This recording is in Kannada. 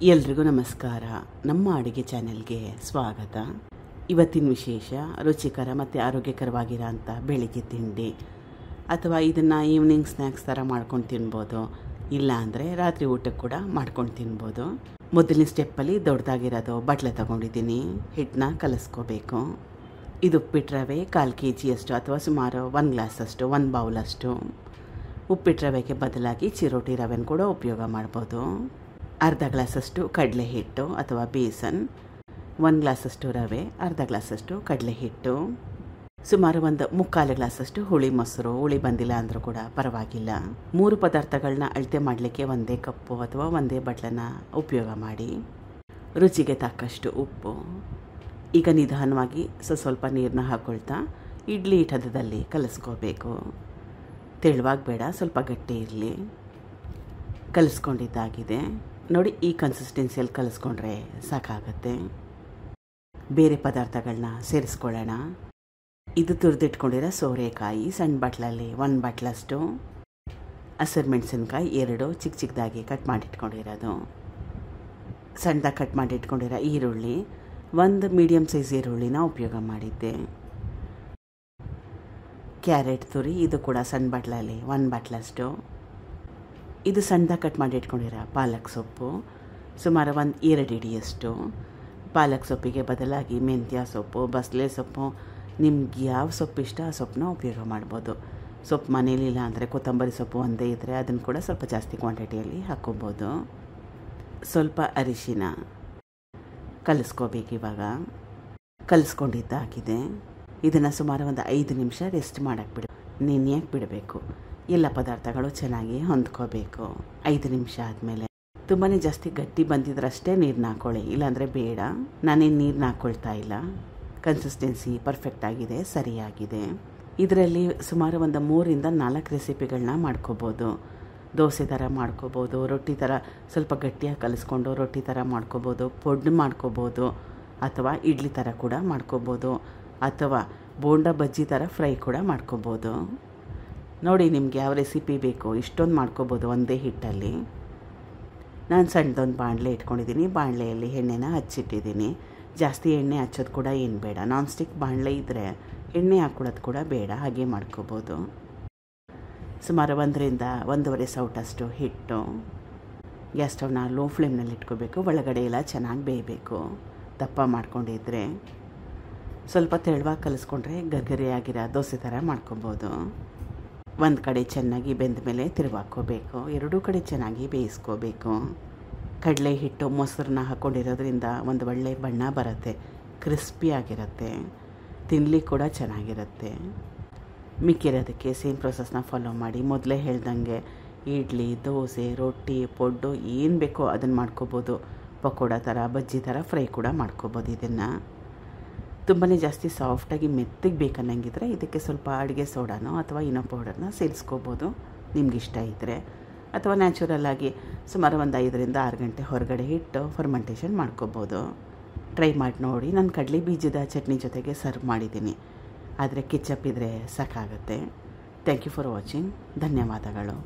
ಎಲ್ರಿಗೂ ನಮಸ್ಕಾರ. ನಮ್ಮ ಅಡುಗೆ ಚಾನೆಲ್ಗೆ ಸ್ವಾಗತ. ಇವತ್ತಿನ ವಿಶೇಷ ರುಚಿಕರ ಮತ್ತು ಆರೋಗ್ಯಕರವಾಗಿರೋ ಅಂಥ ಬೆಳಿಗ್ಗೆ ತಿಂಡಿ, ಅಥವಾ ಇದನ್ನು ಈವ್ನಿಂಗ್ ಸ್ನ್ಯಾಕ್ಸ್ ಥರ ಮಾಡ್ಕೊಂಡು ತಿನ್ಬೋದು, ಇಲ್ಲ ಅಂದರೆ ರಾತ್ರಿ ಊಟಕ್ಕೆ ಕೂಡ ಮಾಡ್ಕೊಂಡು ತಿನ್ಬೋದು. ಮೊದಲನೇ ಸ್ಟೆಪ್ಪಲ್ಲಿ ದೊಡ್ಡದಾಗಿರೋದು ಬಟ್ಲೆ ತೊಗೊಂಡಿದ್ದೀನಿ. ಹಿಟ್ಟನ್ನ ಕಲಿಸ್ಕೋಬೇಕು. ಇದು ಉಪ್ಪಿಟ್ಟು ರವೆ 1/4 kg ಅಥವಾ ಸುಮಾರು 1 ಗ್ಲಾಸಷ್ಟು, 1 ಬೌಲಷ್ಟು. ಉಪ್ಪಿಟ್ಟು ರವೆಗೆ ಬದಲಾಗಿ ಚಿರೋಟಿ ರವೆನ ಕೂಡ ಉಪಯೋಗ ಮಾಡ್ಬೋದು. ಅರ್ಧ ಗ್ಲಾಸಷ್ಟು ಕಡಲೆ ಹಿಟ್ಟು ಅಥವಾ ಬೇಸನ್, 1 ಗ್ಲಾಸಷ್ಟು ರವೆ, ಅರ್ಧ ಗ್ಲಾಸಷ್ಟು ಕಡಲೆ ಹಿಟ್ಟು, ಸುಮಾರು 1/4 ಗ್ಲಾಸಷ್ಟು ಹುಳಿ ಮೊಸರು. ಹುಳಿ ಬಂದಿಲ್ಲ ಅಂದರೂ ಕೂಡ ಪರವಾಗಿಲ್ಲ. 3 ಪದಾರ್ಥಗಳನ್ನ ಅಳತೆ ಮಾಡಲಿಕ್ಕೆ ಒಂದೇ ಕಪ್ಪು ಅಥವಾ ಒಂದೇ ಬಟ್ಲನ್ನ ಉಪಯೋಗ ಮಾಡಿ. ರುಚಿಗೆ ತಕ್ಕಷ್ಟು ಉಪ್ಪು. ಈಗ ನಿಧಾನವಾಗಿ ಸ್ವಲ್ಪ ನೀರನ್ನ ಹಾಕ್ಕೊಳ್ತಾ ಇಡ್ಲಿ ಹಿಟ್ಟದಲ್ಲಿ ಕಲಿಸ್ಕೋಬೇಕು. ತೆಳುವಾಗಿ ಬೇಡ, ಸ್ವಲ್ಪ ಗಟ್ಟಿ ಇರಲಿ. ಕಲಿಸ್ಕೊಂಡಿದ್ದಾಗಿದೆ ನೋಡಿ. ಈ ಕನ್ಸಿಸ್ಟೆನ್ಸಿಯಲ್ಲಿ ಕಲಿಸ್ಕೊಂಡ್ರೆ ಸಾಕಾಗತ್ತೆ. ಬೇರೆ ಪದಾರ್ಥಗಳನ್ನ ಸೇರಿಸ್ಕೊಳ್ಳೋಣ. ಇದು ತುರಿದಿಟ್ಕೊಂಡಿರೋ ಸೋರೆಕಾಯಿ ಸಣ್ಣ ಬಟ್ಲಲ್ಲಿ 1 ಬಟ್ಲಷ್ಟು, ಹಸಿರು ಮೆಣಸಿನ್ಕಾಯಿ 2 ಚಿಕ್ಕ ಚಿಕ್ಕದಾಗಿ ಕಟ್ ಮಾಡಿಟ್ಕೊಂಡಿರೋದು, ಸಣ್ಣದಾಗಿ ಕಟ್ ಮಾಡಿಟ್ಕೊಂಡಿರೋ ಈರುಳ್ಳಿ 1 ಮೀಡಿಯಮ್ ಸೈಜ್ ಈರುಳ್ಳಿನ ಉಪಯೋಗ ಮಾಡಿದ್ದೆ. ಕ್ಯಾರೆಟ್ ತುರಿ, ಇದು ಕೂಡ ಸಣ್ಣ ಬಟ್ಲಲ್ಲಿ 1 ಬಟ್ಲಷ್ಟು. ಇದು ಸಣ್ಣದಾಗಿ ಕಟ್ ಮಾಡಿ ಇಟ್ಕೊಂಡಿರೋ ಪಾಲಕ್ ಸೊಪ್ಪು, ಸುಮಾರು 2 ಹಿಡಿಯಷ್ಟು. ಪಾಲಕ್ ಸೊಪ್ಪಿಗೆ ಬದಲಾಗಿ ಮೆಂತ್ಯ ಸೊಪ್ಪು, ಬಸಳೆ ಸೊಪ್ಪು, ನಿಮ್ಗೆ ಯಾವ ಸೊಪ್ಪು ಇಷ್ಟ ಆ ಸೊಪ್ಪನ್ನ ಉಪಯೋಗ ಮಾಡ್ಬೋದು. ಸೊಪ್ಪು ಮನೇಲಿಲ್ಲ ಅಂದರೆ ಕೊತ್ತಂಬರಿ ಸೊಪ್ಪು ಒಂದೇ ಇದ್ದರೆ ಅದನ್ನು ಕೂಡ ಸ್ವಲ್ಪ ಜಾಸ್ತಿ ಕ್ವಾಂಟಿಟಿಯಲ್ಲಿ ಹಾಕ್ಕೊಬೋದು. ಸ್ವಲ್ಪ ಅರಿಶಿನ ಕಲಿಸ್ಕೋಬೇಕು. ಇವಾಗ ಕಲಿಸ್ಕೊಂಡಿದ್ದಾಗಿದೆ. ಇದನ್ನು ಸುಮಾರು 5 ನಿಮಿಷ ರೆಸ್ಟ್ ಮಾಡಕ್ಕೆ ನೆನೆಯಕ್ಕೆ ಬಿಡಬೇಕು. ಎಲ್ಲ ಪದಾರ್ಥಗಳು ಚೆನ್ನಾಗಿ ಹೊಂದ್ಕೋಬೇಕು. 5 ನಿಮಿಷ ಆದಮೇಲೆ ತುಂಬಾ ಜಾಸ್ತಿ ಗಟ್ಟಿ ಬಂದಿದ್ರಷ್ಟೇ ನೀರನ್ನ ಹಾಕ್ಕೊಳ್ಳಿ, ಇಲ್ಲಾಂದರೆ ಬೇಡ. ನಾನೇನು ನೀರನ್ನ ಹಾಕ್ಕೊಳ್ತಾ ಇಲ್ಲ. ಕನ್ಸಿಸ್ಟೆನ್ಸಿ ಪರ್ಫೆಕ್ಟ್ ಆಗಿದೆ, ಸರಿಯಾಗಿದೆ. ಇದರಲ್ಲಿ ಸುಮಾರು 3ರಿಂದ 4 ರೆಸಿಪಿಗಳನ್ನ ಮಾಡ್ಕೋಬೋದು. ದೋಸೆ ಥರ ಮಾಡ್ಕೋಬೋದು, ರೊಟ್ಟಿ ಥರ ಸ್ವಲ್ಪ ಗಟ್ಟಿಯಾಗಿ ಕಲಿಸ್ಕೊಂಡು ರೊಟ್ಟಿ ಥರ ಮಾಡ್ಕೋಬೋದು, ಪೊಡ್ಡು ಮಾಡ್ಕೋಬೋದು, ಅಥವಾ ಇಡ್ಲಿ ಥರ ಕೂಡ ಮಾಡ್ಕೋಬೋದು, ಅಥವಾ ಬೋಂಡ ಬಜ್ಜಿ ಥರ ಫ್ರೈ ಕೂಡ ಮಾಡ್ಕೋಬೋದು. ನೋಡಿ, ನಿಮ್ಗೆ ಯಾವ ರೆಸಿಪಿ ಬೇಕು ಇಷ್ಟೊಂದು ಮಾಡ್ಕೋಬೋದು ಒಂದೇ ಹಿಟ್ಟಲ್ಲಿ. ನಾನು ಸಣ್ಣದೊಂದು ಬಾಣಲೆ ಇಟ್ಕೊಂಡಿದ್ದೀನಿ. ಬಾಣಲೆಯಲ್ಲಿ ಎಣ್ಣೆನ ಹಚ್ಚಿಟ್ಟಿದ್ದೀನಿ. ಜಾಸ್ತಿ ಎಣ್ಣೆ ಹಚ್ಚೋದು ಕೂಡ ಏನು ಬೇಡ. ನಾನ್ ಸ್ಟಿಕ್ ಬಾಣಲೆ ಇದ್ದರೆ ಎಣ್ಣೆ ಹಾಕ್ಕೊಳ್ಳೋದು ಕೂಡ ಬೇಡ, ಹಾಗೆ ಮಾಡ್ಕೋಬೋದು. ಸುಮಾರು 1ರಿಂದ 1.5 ಸೌಟಷ್ಟು ಹಿಟ್ಟು. ಗ್ಯಾಸ್ ಸ್ಟವ್ನ ಲೋ ಫ್ಲೇಮ್ನಲ್ಲಿ ಇಟ್ಕೋಬೇಕು. ಒಳಗಡೆ ಎಲ್ಲ ಚೆನ್ನಾಗಿ ಬೇಯಬೇಕು. ದಪ್ಪ ಮಾಡ್ಕೊಂಡಿದ್ರೆ ಸ್ವಲ್ಪ ತೆಳುವಾಗಿ ಕಲಿಸ್ಕೊಂಡ್ರೆ ಗರ್ಗರಿಯಾಗಿರೋ ದೋಸೆ ಥರ ಮಾಡ್ಕೊಬೋದು. ಒಂದು ಕಡೆ ಚೆನ್ನಾಗಿ ಬೆಂದ ಮೇಲೆ ತಿರುವಾಕೋಬೇಕು. 2 ಕಡೆ ಚೆನ್ನಾಗಿ ಬೇಯಿಸ್ಕೋಬೇಕು. ಕಡಲೆ ಹಿಟ್ಟು ಮೊಸರನ್ನ ಹಾಕ್ಕೊಂಡಿರೋದ್ರಿಂದ ಒಂದು ಒಳ್ಳೆ ಬಣ್ಣ ಬರುತ್ತೆ, ಕ್ರಿಸ್ಪಿಯಾಗಿರುತ್ತೆ, ತಿನ್ನಲಿಕ್ಕೆ ಕೂಡ ಚೆನ್ನಾಗಿರುತ್ತೆ. ಮಿಕ್ಕಿರೋದಕ್ಕೆ ಸೇಮ್ ಪ್ರೊಸೆಸ್ನ ಫಾಲೋ ಮಾಡಿ. ಮೊದಲೇ ಹೇಳ್ದಂಗೆ ಇಡ್ಲಿ, ದೋಸೆ, ರೊಟ್ಟಿ, ಪೊಡ್ಡು ಏನು ಬೇಕೋ ಅದನ್ನು ಮಾಡ್ಕೋಬೋದು. ಪಕೋಡ ಥರ, ಬಜ್ಜಿ ಥರ ಫ್ರೈ ಕೂಡ ಮಾಡ್ಕೋಬೋದು. ಇದನ್ನು ತುಂಬಾ ಜಾಸ್ತಿ ಸಾಫ್ಟಾಗಿ ಮೆತ್ತಗೆ ಬೇಕನ್ನಂಗಿದ್ರೆ ಇದಕ್ಕೆ ಸ್ವಲ್ಪ ಅಡುಗೆ ಸೋಡಾನೋ ಅಥವಾ ಇನೋ ಪೌಡರ್ನ ಸೇರಿಸ್ಕೋಬೋದು ನಿಮ್ಗೆ ಇಷ್ಟ ಇದ್ದರೆ. ಅಥವಾ ನ್ಯಾಚುರಲ್ಲಾಗಿ ಸುಮಾರು 5ರಿಂದ 6 ಗಂಟೆ ಹೊರಗಡೆ ಇಟ್ಟು ಫರ್ಮೆಂಟೇಷನ್ ಮಾಡ್ಕೋಬೋದು. ಟ್ರೈ ಮಾಡಿ ನೋಡಿ. ನಾನು ಕಡಲೆ ಬೀಜದ ಚಟ್ನಿ ಜೊತೆಗೆ ಸರ್ವ್ ಮಾಡಿದ್ದೀನಿ, ಆದರೆ ಕೆಚಪ್ ಇದ್ದರೆ ಸಾಕಾಗುತ್ತೆ. Thank you for watching. ಧನ್ಯವಾದಗಳು.